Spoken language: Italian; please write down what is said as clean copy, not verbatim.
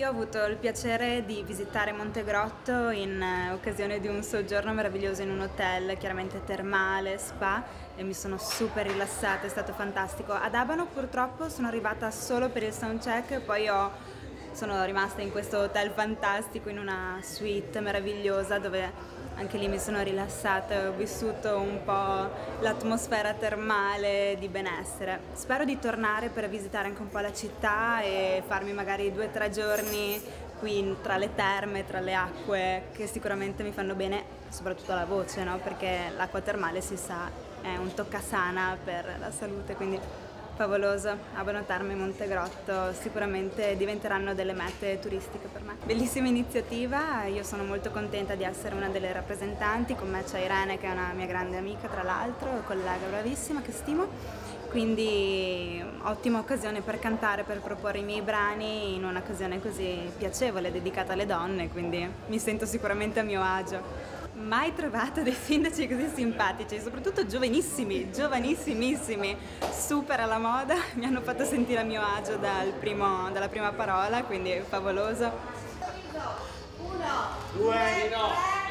Io ho avuto il piacere di visitare Montegrotto in occasione di un soggiorno meraviglioso in un hotel, chiaramente termale, spa, e mi sono super rilassata, è stato fantastico. Ad Abano purtroppo sono arrivata solo per il soundcheck, poi sono rimasta in questo hotel fantastico, in una suite meravigliosa dove anche lì mi sono rilassata, ho vissuto un po' l'atmosfera termale di benessere. Spero di tornare per visitare anche un po' la città e farmi magari 2 o 3 giorni qui tra le terme, tra le acque, che sicuramente mi fanno bene, soprattutto alla voce, no? Perché l'acqua termale, si sa, è un toccasana per la salute, quindi favoloso. Abano Terme e Montegrotto sicuramente diventeranno delle mete turistiche per me. Bellissima iniziativa, io sono molto contenta di essere una delle rappresentanti, con me c'è Irene che è una mia grande amica tra l'altro, collega bravissima che stimo, quindi ottima occasione per cantare, per proporre i miei brani in un'occasione così piacevole, dedicata alle donne, quindi mi sento sicuramente a mio agio. Mai trovato dei sindaci così simpatici, soprattutto giovanissimi, giovanissimissimi, super alla moda, mi hanno fatto sentire a mio agio dalla prima parola, quindi favoloso. 1, 2, no!